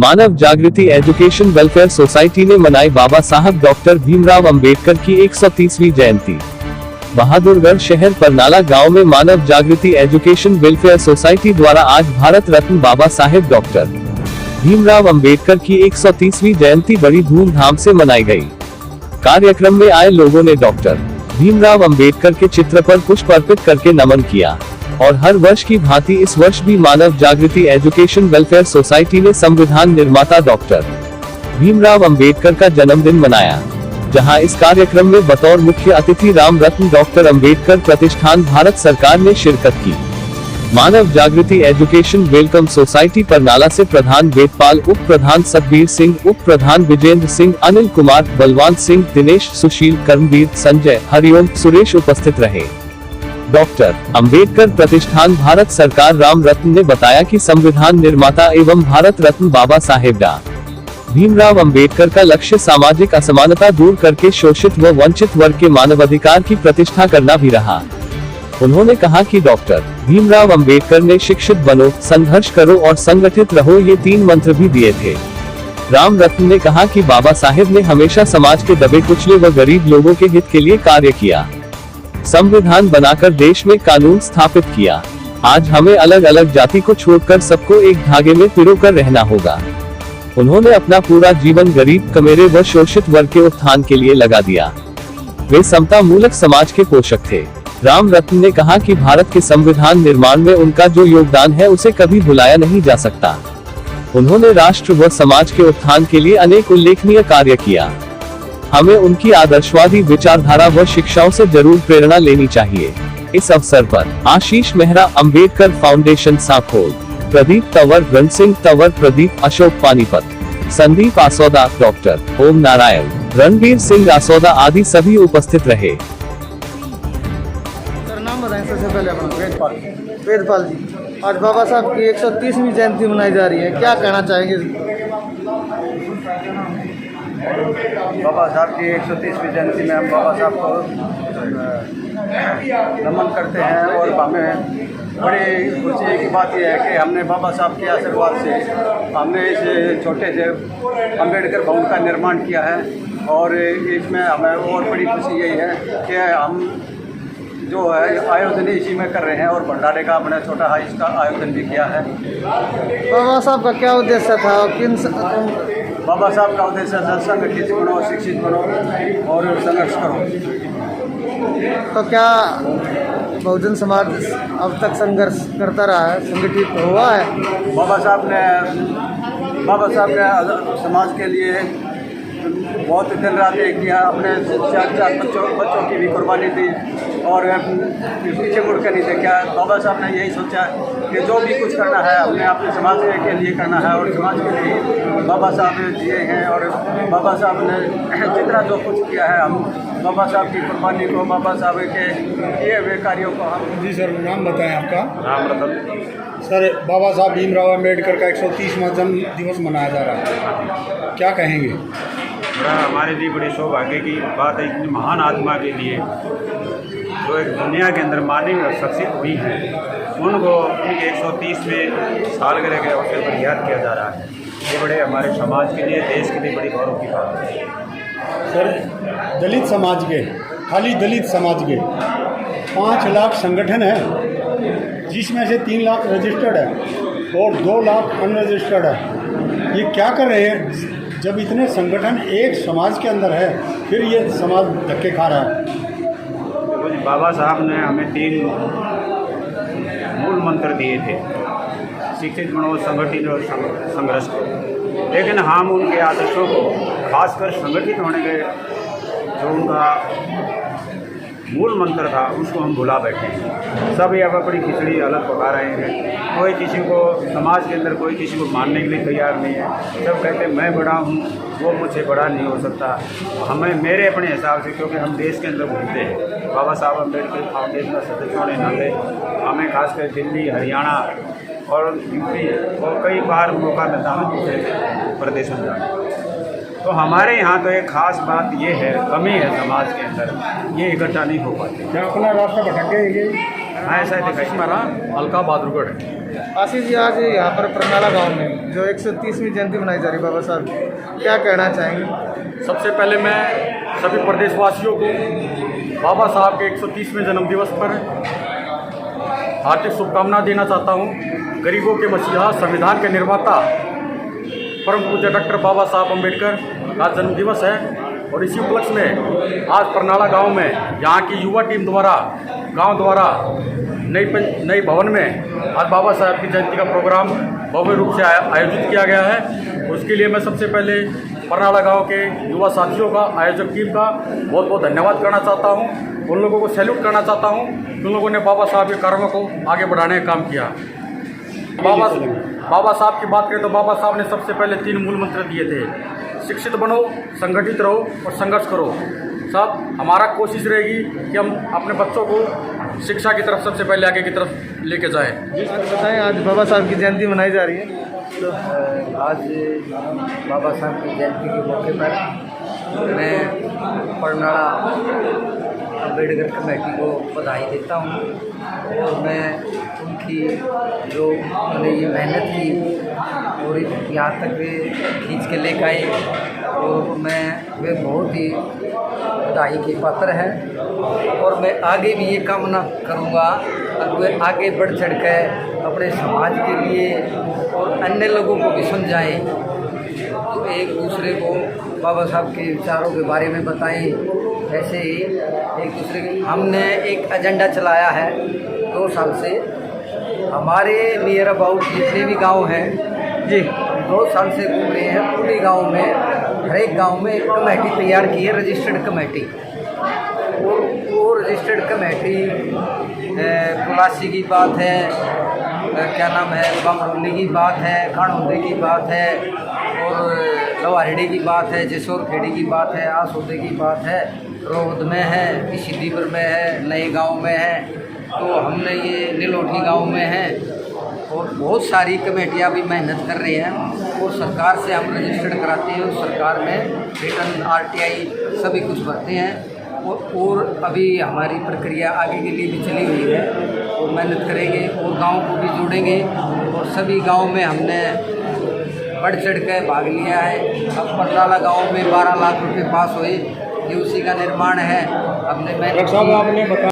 मानव जागृति education welfare society ने मनाई बाबा साहब डॉक्टर भीमराव अंबेडकर की 130वीं जयंती। बहादुरगढ़ शहर परनाला गांव में मानव जागृति एजुकेशन वेलफेयर सोसाइटी द्वारा आज भारत रत्न बाबा साहेब डॉक्टर भीमराव अंबेडकर की 130वीं जयंती बड़ी धूमधाम से मनाई गई। कार्यक्रम में आए लोगों ने डॉक्टर भीमराव अंबेडकर के चित्र पर पुष्प अर्पित करके नमन किया और हर वर्ष की भांति इस वर्ष भी मानव जागृति एजुकेशन वेलफेयर सोसाइटी ने संविधान निर्माता डॉक्टर भीमराव अंबेडकर का जन्मदिन मनाया, जहां इस कार्यक्रम में बतौर मुख्य अतिथि राम रत्न डॉक्टर अंबेडकर प्रतिष्ठान भारत सरकार ने शिरकत की। मानव जागृति एजुकेशन वेलकम सोसाइटी परनाला से प्रधान वेदपाल, उप प्रधान सतबीर सिंह, उप प्रधान विजेंद्र सिंह, अनिल कुमार, बलवंत सिंह, दिनेश, सुशील, कर्मवीर, संजय, हरिओम, सुरेश उपस्थित रहे। डॉक्टर अंबेडकर प्रतिष्ठान भारत सरकार राम रत्न ने बताया कि संविधान निर्माता एवं भारत रत्न बाबा साहेब डॉ भीमराव अंबेडकर का लक्ष्य सामाजिक असमानता दूर करके शोषित व वंचित वर्ग के मानवाधिकार की प्रतिष्ठा करना भी रहा। उन्होंने कहा कि डॉक्टर भीमराव अंबेडकर ने शिक्षित बनो, संघर्ष करो और संगठित रहो ये 3 मंत्र भी दिए थे। राम रत्न ने कहा कि बाबा साहेब ने हमेशा समाज के दबे कुचले व गरीब लोगों के हित के लिए कार्य किया, संविधान बनाकर देश में कानून स्थापित किया। आज हमें अलग अलग जाति को छोड़कर सबको एक धागे में पिरोकर रहना होगा। उन्होंने अपना पूरा जीवन गरीब, कमेरे व शोषित वर्ग के उत्थान के लिए लगा दिया। वे समता मूलक समाज के पोषक थे। राम रत्न ने कहा कि भारत के संविधान निर्माण में उनका जो योगदान है उसे कभी भुलाया नहीं जा सकता। उन्होंने राष्ट्र व समाज के उत्थान के लिए अनेक उल्लेखनीय कार्य किया। हमें उनकी आदर्शवादी विचारधारा व शिक्षाओं से जरूर प्रेरणा लेनी चाहिए। इस अवसर पर आशीष मेहरा, अंबेडकर फाउंडेशन साखोल, प्रदीप तंवर, रण सिंह तंवर, प्रदीप, अशोक पानीपत, संदीप आसौदा, डॉक्टर ओम नारायण, रणवीर सिंह आसौदा आदि सभी उपस्थित रहे। नाम बताएं सबसे पहले अपना। वेदपाल जी, आज बाबा साहब की 130वीं जयंती मनाई जा रही है, क्या कहना चाहेंगे? बाबा साहब की 130वीं जयंती में हम बाबा साहब को नमन करते हैं और हमें बड़ी खुशी की बात यह है कि हमने बाबा साहब के आशीर्वाद से हमने इस छोटे से अंबेडकर भवन का निर्माण किया है और इसमें हमें और बड़ी खुशी यही है कि हम जो है आयोजन इसी में कर रहे हैं और भंडारे का अपने छोटा हाई इसका आयोजन भी किया है। बाबा साहब का क्या उद्देश्य था? बाबा साहब का उद्देश्य था संगठित बनो, शिक्षित बनो और संघर्ष करो। तो क्या बहुजन समाज अब तक संघर्ष करता रहा है, संगठित हुआ है? बाबा साहब ने समाज के लिए बहुत दिन रात एक किया, अपने 4 बच्चों की भी कुर्बानी दी और पीछे मुड़ कर नहीं देखा। बाबा साहब ने यही सोचा कि जो भी कुछ करना है हमने अपने समाज के लिए करना है और समाज के लिए बाबा साहब ने दिए हैं और बाबा साहब ने जितना जो कुछ किया है हम बाबा साहब की कुर्बानी को, बाबा साहब के किए हुए कार्यों को हम। जी सर, नाम बताएं आपका? राम रतन। सर, बाबा साहब भीमराव अंबेडकर का 130वां जन्म दिवस मनाया जा रहा है, क्या कहेंगे? बड़ा हमारे लिए बड़ी सौभाग्य की बात है, इतनी महान आत्मा के लिए जो एक दुनिया के अंदर माननीय शख्सियत हुई हैं उनको उनके 130वें सालगिरह के अवसर पर याद किया जा रहा है। ये बड़े हमारे समाज के लिए, देश के लिए बड़ी गौरव की बात है। सर, दलित समाज के, खाली दलित समाज के 5 लाख संगठन हैं, जिसमें से 3 लाख रजिस्टर्ड है और 2 लाख अनरजिस्टर्ड है। ये क्या कर रहे हैं? जब इतने संगठन एक समाज के अंदर है, फिर ये समाज धक्के खा रहा है। तो बाबा साहब ने हमें 3 मूल मंत्र दिए थे, शिक्षित बनो, संगठित और संघर्ष करो। लेकिन हम उनके आदर्शों को, खासकर संगठित होने के जो उनका मूल मंत्र था उसको हम भुला बैठे हैं। सब ये अपनी खिचड़ी अलग पका रहे हैं। कोई किसी को समाज के अंदर कोई किसी को मानने के लिए तैयार नहीं है। सब कहते हैं मैं बड़ा हूँ, वो मुझसे बड़ा नहीं हो सकता। हमें मेरे अपने हिसाब से, क्योंकि हम देश के अंदर घूमते हैं, बाबा साहब अम्बेडकर फाउंडेशन के सदस्यों ने नाते हमें खासकर दिल्ली, हरियाणा और यूपी और कई बार मौका मिलता है दूसरे प्रदेशों में जाने। तो हमारे यहाँ तो एक खास बात ये है, कमी है समाज के अंदर, ये इकट्ठा नहीं हो पाते। क्या अपना रास्ता भटक गए ये? ऐसा है हमारा हल्का बहादुरगढ़ है। आशीष जी, आज यहाँ पर परनाला गांव में जो 130वीं जयंती मनाई जा रही है बाबा साहब की, क्या कहना चाहेंगे? सबसे पहले मैं सभी प्रदेशवासियों को बाबा साहब के 130वें जन्मदिवस पर हार्दिक शुभकामनाएं देना चाहता हूं। गरीबों के मसीहा, संविधान के निर्माता परम पूज्य डॉक्टर बाबा साहब अम्बेडकर का जन्मदिवस है और इसी उपलक्ष्य में आज परनाला गांव में यहाँ की युवा टीम द्वारा गांव द्वारा नई भवन में आज बाबा साहब की जयंती का प्रोग्राम भव्य रूप से आयोजित किया गया है। उसके लिए मैं सबसे पहले परनाला गांव के युवा साथियों का, आयोजक टीम का बहुत बहुत धन्यवाद करना चाहता हूं। उन लोगों को सैल्यूट करना चाहता हूं कि उन लोगों ने बाबा साहब के कार्यों को आगे बढ़ाने का काम किया। बाबा साहब की बात करें तो बाबा साहब ने सबसे पहले 3 मूल मंत्र दिए थे: शिक्षित बनो, संगठित रहो और संघर्ष करो। साहब, हमारा कोशिश रहेगी कि हम अपने बच्चों को शिक्षा की तरफ सबसे पहले आगे की तरफ लेके जाएं। बताएं, आज बाबा साहब की जयंती मनाई जा रही है, तो आज बाबा साहब की जयंती के मौके पर मैं परनाला अम्बेडकर कमेटी को बधाई देता हूँ और मैं उनकी जो उन्होंने ये मेहनत की और यहाँ तक वे खींच के ले गए और वे बहुत ही बधाई के पात्र हैं। और मैं आगे भी ये कामना करूँगा और वे आगे बढ़ चढ़ कर अपने समाज के लिए और अन्य लोगों को भी समझाएं, तो एक दूसरे को बाबा साहब के विचारों के बारे में बताएं। ऐसे ही एक दूसरे के हमने एक एजेंडा चलाया है 2 साल से। हमारे नियर अबाउट जितने भी गांव हैं जी, 2 साल से घूम रहे हैं पूरे गांव में। हर एक गांव में एक कमेटी तैयार की है, रजिस्टर्ड कमेटी। और वो रजिस्टर्ड कमेटी पुलासी की बात है, क्या नाम है, बमरोली की बात है, खानौंदे की बात है और लवारड़ी की बात है, जसोर खेड़ी की बात है, आसोदे की बात है, रोहद में है, सिद्दीपुर में है, नए गांव में है, तो हमने ये नीलोठी गांव में है और बहुत सारी कमेटियां भी मेहनत कर रही हैं और सरकार से हम रजिस्टर्ड कराते हैं और सरकार में रिटर्न RTI सभी कुछ भरते हैं। और अभी हमारी प्रक्रिया आगे के लिए भी चली हुई है और मेहनत करेंगे और गांव को भी जोड़ेंगे और सभी गांव में हमने बढ़ चढ़ कर भाग लिया है। अब परनाला गांव में 12 लाख रुपए पास हुए, ये उसी का निर्माण है। हमने डॉक्टर साहब, आपने बताया